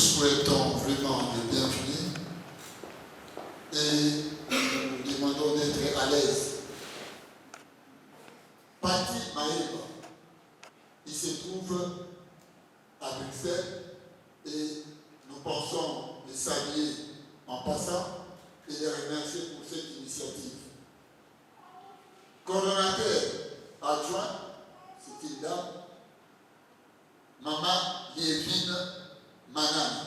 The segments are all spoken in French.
souhaitons vraiment le bienvenu et nous demandons d'être à l'aise. Patti Maeba, il se trouve à Bruxelles et nous pensons les saluer en passant et les remercier pour cette initiative. Coordonnateur adjoint, c'est une dame, Maman Liévine Manana.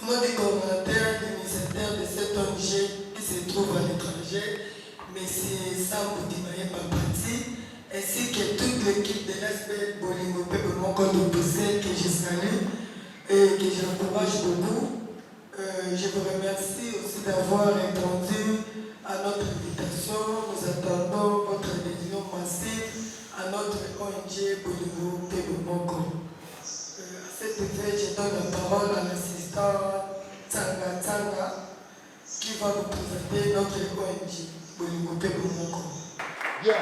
Moi, des coordonnateurs, l'initiateur de cette ONG qui se trouve à l'étranger, M. Sambou Maeba Patti, ainsi que toute l'équipe de l'ASBEL Bolingo Pepe Moko de Bruxelles que je salue et que j'encourage beaucoup. Je vous remercie aussi d'avoir répondu à notre invitation. Nous attendons votre adhésion massive à notre ONG Bolingo Pepe Moko. À cet effet, je donne la parole à l'assistant Tsanga Tsanga qui va nous présenter notre ONG Bolingo Pepe Moko. Bien.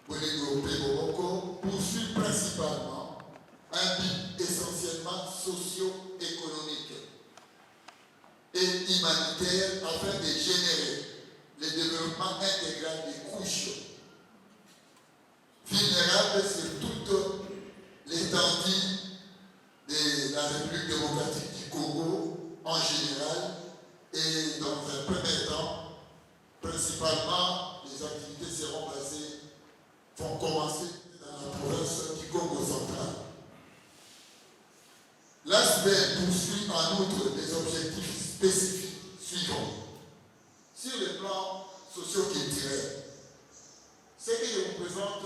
Bolingo Pepe Moko poursuit principalement un but essentiellement socio-économique et humanitaire afin de générer le développement intégral des couches vulnérables sur toute l'étendue de la République démocratique du Congo en général et dans un premier temps, principalement, les activités vont commencer dans la province du Congo central. L'ASBEL poursuit en outre des objectifs spécifiques suivants. Sur le plan socio-culturel, ce que je vous présente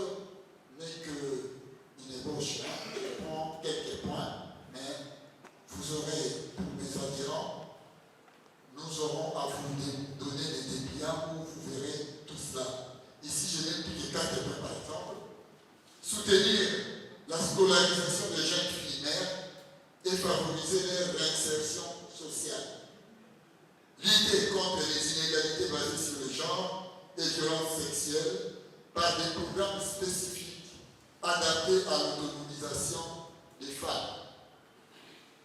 n'est qu'une ébauche. Je prends quelques points, mais vous aurez, pour mes adhérents, nous aurons à vous donner les dépliants où vous verrez tout cela. Ici, je n'ai plus que 4 points, par exemple. Soutenir la scolarisation des jeunes filles mères et favoriser leur réinsertion sociale. Lutter contre les inégalités basées sur le genre et violences sexuelles par des programmes spécifiques adaptés à l'autonomisation des femmes.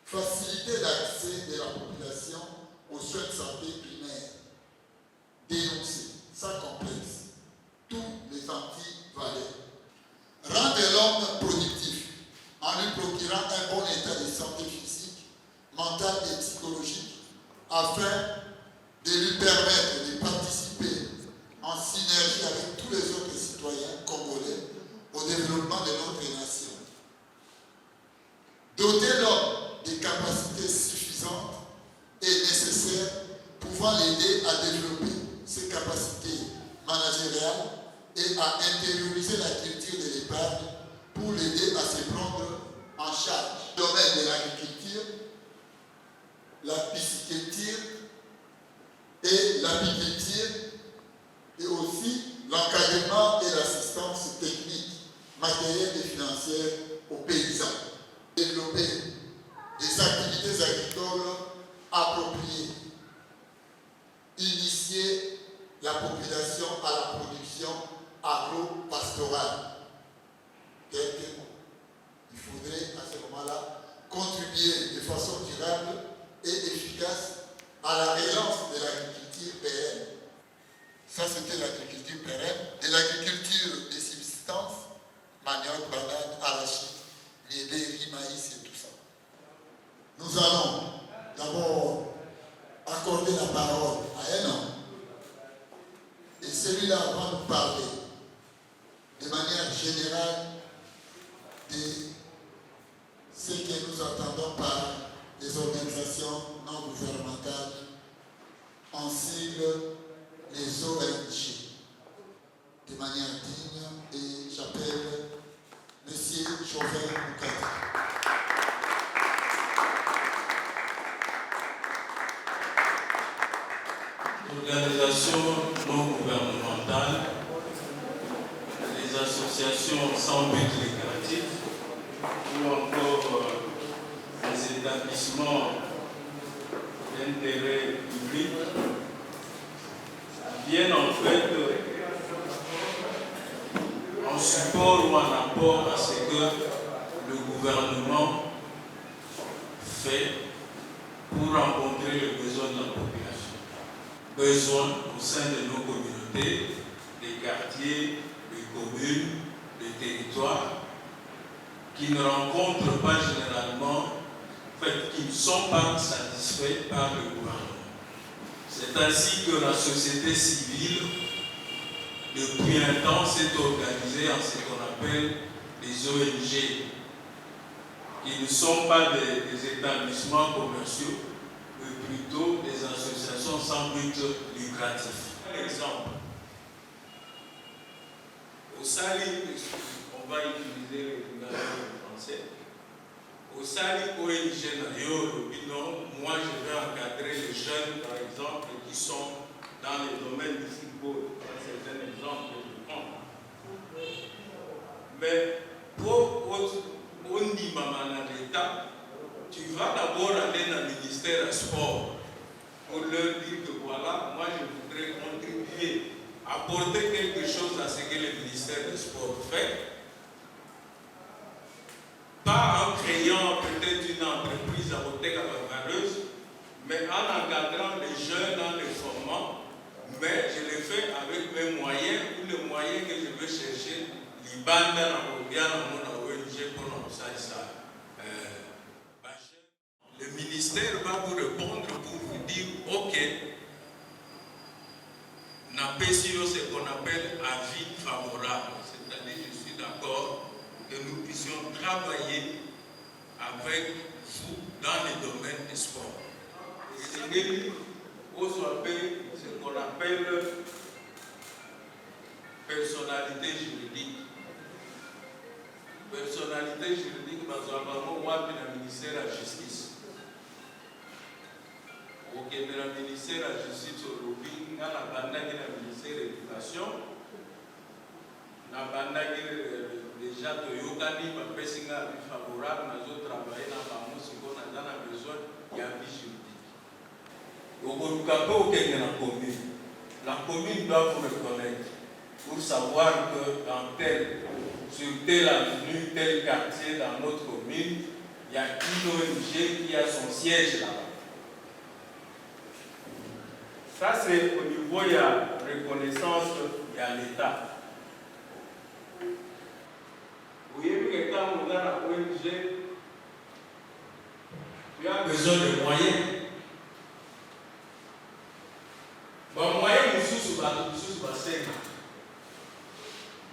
Faciliter l'accès de la population aux soins de santé primaires. Dénoncer, sans complexe, tous les anti-valeurs. Rendre l'homme productif en lui procurant un bon état de santé physique, mentale et psychologique afin de lui permettre de participer en synergie avec tous les autres citoyens congolais au développement de notre nation. Doter l'homme des capacités suffisantes et nécessaires pouvant l'aider à développer ses capacités managériales et à intérioriser la culture de l'épargne pour l'aider à se prendre en charge. Le domaine de l'agriculture, la pisciculture et l'apiculture et aussi l'encadrement et l'assistance technique, matérielle et financière aux paysans. Développer des activités agricoles appropriées. Initier la population à la production agro-pastorale. Il faudrait à ce moment-là contribuer de façon durable et efficace à la relance de l'agriculture pérenne. Ça, c'était l'agriculture pérenne. Et l'agriculture de subsistance, manioc, banane, arachide, blé, riz, maïs et tout ça. Nous allons d'abord accorder la parole à un homme. Et celui-là va nous parler de manière générale de ce que nous entendons par les organisations non gouvernementales, en sigle les ONG, de manière digne, et j'appelle M. Chauvin Moukata. Organisations non gouvernementales, les associations sans but lucratif ou encore les établissements d'intérêt public viennent en fait en support ou en apport à ce que le gouvernement fait pour rencontrer les besoins de la population. Besoins au sein de nos communautés, des quartiers, des communes, des territoires, qui ne rencontrent pas généralement, qui ne sont pas satisfaits par le gouvernement. C'est ainsi que la société civile, depuis un temps, s'est organisée en ce qu'on appelle des ONG, qui ne sont pas des établissements commerciaux, mais plutôt des associations sans but lucratif. Un exemple. Au Sali, on va utiliser le langage français. Au Sali ONG Nayo, moi je vais encadrer les jeunes, par exemple, qui sont dans le domaine du football. C'est un exemple que je prends. Mais pour l'État, tu vas d'abord aller dans le ministère des Sports pour leur dire que voilà, moi je voudrais contribuer, apporter quelque chose à ce que le ministère des Sports fait. Pas en créant peut-être une entreprise à côté valeureuse, mais en encadrant les jeunes, en les formant, mais je le fais avec mes moyens ou les moyens que je veux chercher. Le ministère va vous répondre pour vous dire ok, n'a pas sur ce qu'on appelle avis favorable, c'est-à-dire je suis d'accord que nous puissions travailler avec vous dans le domaine du sport. C'est ce qu'on appelle personnalité juridique. Personnalité juridique, dans le ministère de la Justice. Ok, mais le ministère de la Justice, au lobby, dans la ministère de l'Éducation, déjà, Toyokani, ma personne favorable, nous avons travaillé dans la musique, on a besoin de vie juridique. La commune doit vous reconnaître pour savoir que dans sur telle avenue, tel quartier, dans notre commune, il y a une ONG qui a son siège là-bas. Ça, c'est au niveau de la reconnaissance de l'État. Vous voyez que quand on a la ONG, tu as besoin de moyens. Bon, moyen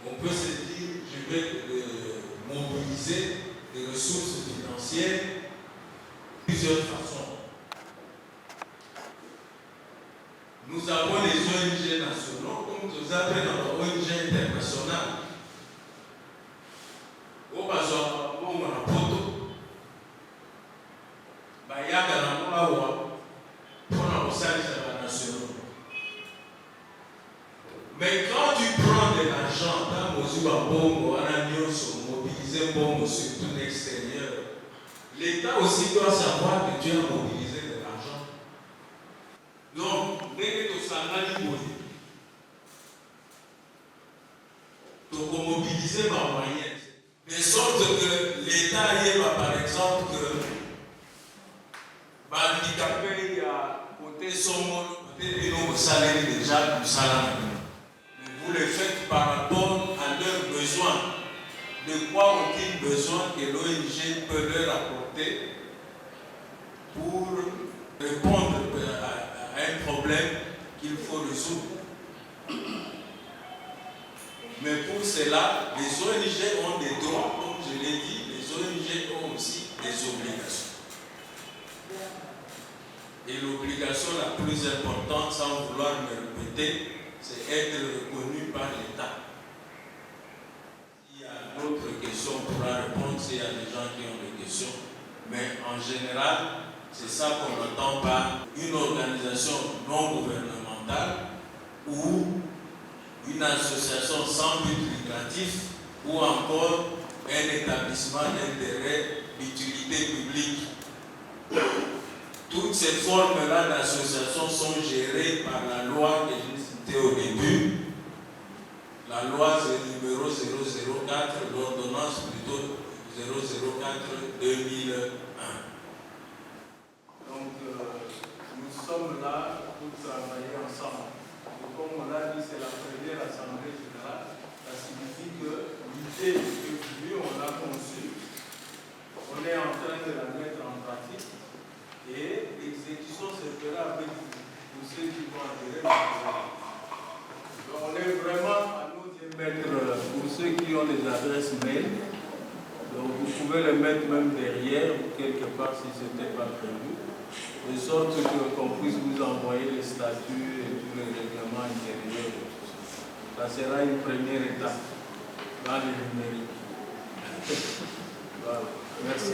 on peut se dire, je vais mobiliser des ressources financières de plusieurs façons. Nous avons les ONG nationaux, comme nous avons dans ONG internationales. Au besoin, on a poto. Bayaga na mwawa, pour la service nationaux. Mais quand tu prends de l'argent, dans Mozuba Bongo, Ananios, mobiliser Bongo sur tout l'extérieur, l'État aussi doit savoir que tu as mobilisé de l'argent. Donc, dès que tu s'en tu as mobilisé ma moyenne. De sorte que l'État y va, par exemple, que handicapé a côté son côté salaire déjà du salaire. Vous le faites par rapport à leurs besoins. De quoi ont-ils besoin que l'ONG peut leur apporter pour répondre à un problème qu'il faut résoudre. Mais pour cela, les ONG ont des droits, comme je l'ai dit, les ONG ont aussi des obligations. Et l'obligation la plus importante, sans vouloir me répéter, c'est être reconnu par l'État. S'il y a d'autres questions, on pourra répondre s'il y a des gens qui ont des questions. Mais en général, c'est ça qu'on entend par une organisation non gouvernementale ou une association sans but lucratif ou encore un établissement d'intérêt d'utilité publique. Toutes ces formes-là d'association sont gérées par la loi que j'ai citée au début, la loi numéro 001 004-2001. Donc, nous sommes là pour travailler ensemble. Et comme on l'a dit, c'est la première assemblée générale. Ça signifie que l'idée que on a conçue, on est en train de la mettre en pratique et l'exécution se fera avec vous, pour ceux qui vont adhérer. On est vraiment à nos mettre pour ceux qui ont les adresses mail. Donc vous pouvez les mettre même derrière ou quelque part si ce n'était pas prévu. De sorte qu'on puisse vous envoyer les statuts et tous les règlements intérieurs. Ça sera une première étape dans le numérique. Voilà. Merci.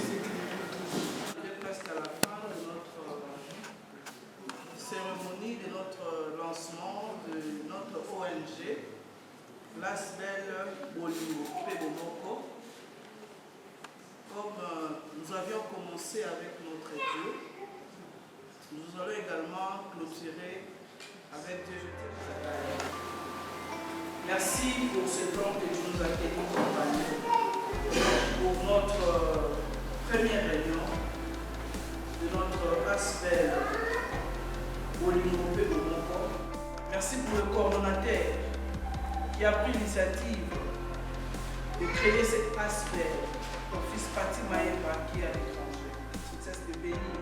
On est presque à la fin de notre cérémonie, de notre lancement de notre ONG, l'ASBEL Bolingo-Pe Bomoko. Comme nous avions commencé avec notre Dieu, nous allons également clôturer avec Dieu. Merci pour ce temps que tu nous as été accompagné pour notre première réunion de notre ASBEL Bolingo-Pe Bomoko. Merci pour le coordonnateur qui a pris l'initiative de créer cet ASBEL, ton fils Pati Maemba qui est à l'étranger. Il cesse de bénir.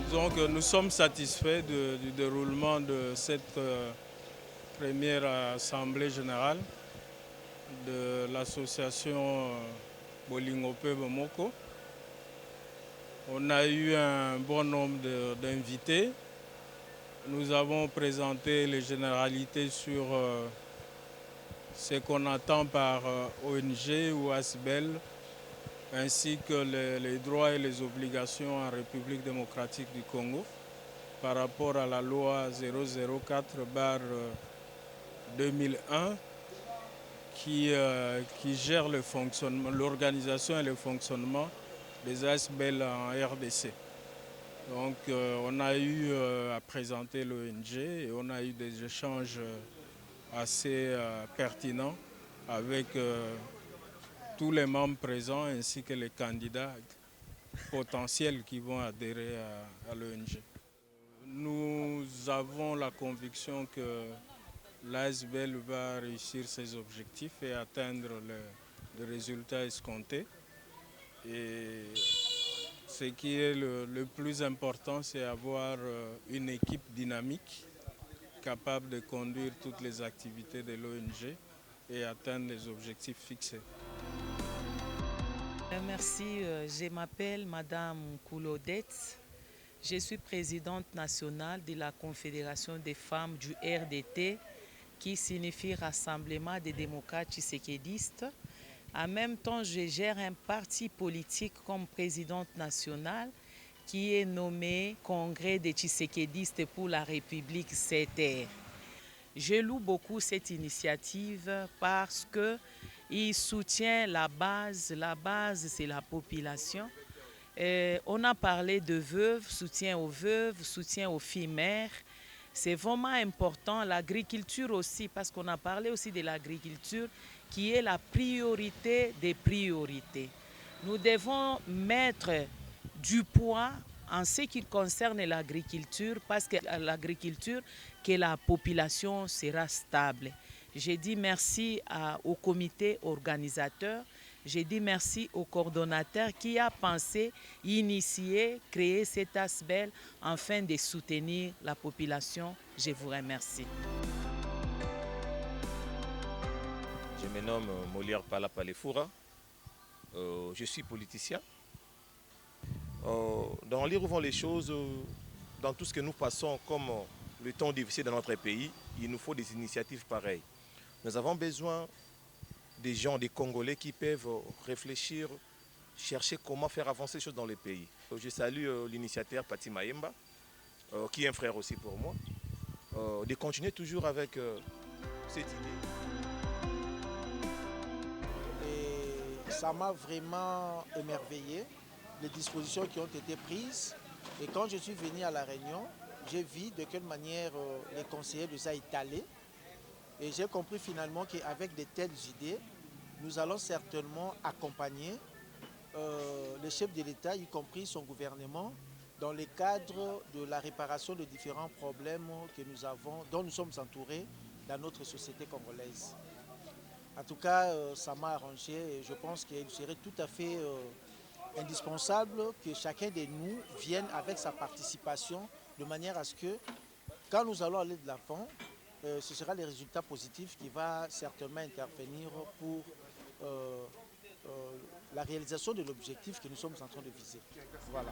Disons que nous sommes satisfaits du déroulement de cette première assemblée générale de l'association Bolingo-Pe Bomoko. On a eu un bon nombre d'invités. Nous avons présenté les généralités sur ce qu'on attend par ONG ou ASBEL, ainsi que les droits et les obligations en République démocratique du Congo par rapport à la loi 004/2001 qui gère l'organisation et le fonctionnement des ASBEL en RDC. Donc on a eu à présenter l'ONG et on a eu des échanges assez pertinents avec tous les membres présents ainsi que les candidats potentiels qui vont adhérer à l'ONG. Nous avons la conviction que l'ASBEL va réussir ses objectifs et atteindre les résultats escomptés. Et ce qui est le plus important, c'est avoir une équipe dynamique capable de conduire toutes les activités de l'ONG et atteindre les objectifs fixés. Merci, je m'appelle Madame Koulodette. Je suis présidente nationale de la Confédération des femmes du RDT, qui signifie Rassemblement des démocrates tshisékédistes. En même temps, je gère un parti politique comme présidente nationale qui est nommé Congrès des Tshisékédistes pour la République CTR. Je loue beaucoup cette initiative parce qu'il soutient la base. La base, c'est la population. On a parlé de veuves, soutien aux veuves, soutien aux filles mères. C'est vraiment important. L'agriculture aussi, parce qu'on a parlé aussi de l'agriculture, qui est la priorité des priorités. Nous devons mettre du poids en ce qui concerne l'agriculture, parce que l'agriculture, que la population sera stable. J'ai dit merci au comité organisateur, j'ai dit merci au coordonnateur qui a pensé, initier, créer cet ASBEL afin de soutenir la population. Je vous remercie. Je me nomme Molière Palapalefoura, je suis politicien. Dans lire où vont les choses, dans tout ce que nous passons comme le temps difficile dans notre pays, il nous faut des initiatives pareilles. Nous avons besoin des gens, des Congolais qui peuvent réfléchir, chercher comment faire avancer les choses dans le pays. Je salue l'initiateur Pati Maemba, qui est un frère aussi pour moi, de continuer toujours avec cette idée. Et ça m'a vraiment émerveillé, les dispositions qui ont été prises. Et quand je suis venu à La Réunion, j'ai vu de quelle manière les conseillers nous ont étalés. Et j'ai compris finalement qu'avec de telles idées, nous allons certainement accompagner les chefs de l'État, y compris son gouvernement, dans le cadre de la réparation de différents problèmes que nous avons, dont nous sommes entourés dans notre société congolaise. En tout cas, ça m'a arrangé et je pense qu'il serait tout à fait indispensable que chacun de nous vienne avec sa participation de manière à ce que, quand nous allons aller de l'avant, ce sera les résultats positifs qui vont certainement intervenir pour la réalisation de l'objectif que nous sommes en train de viser. Voilà.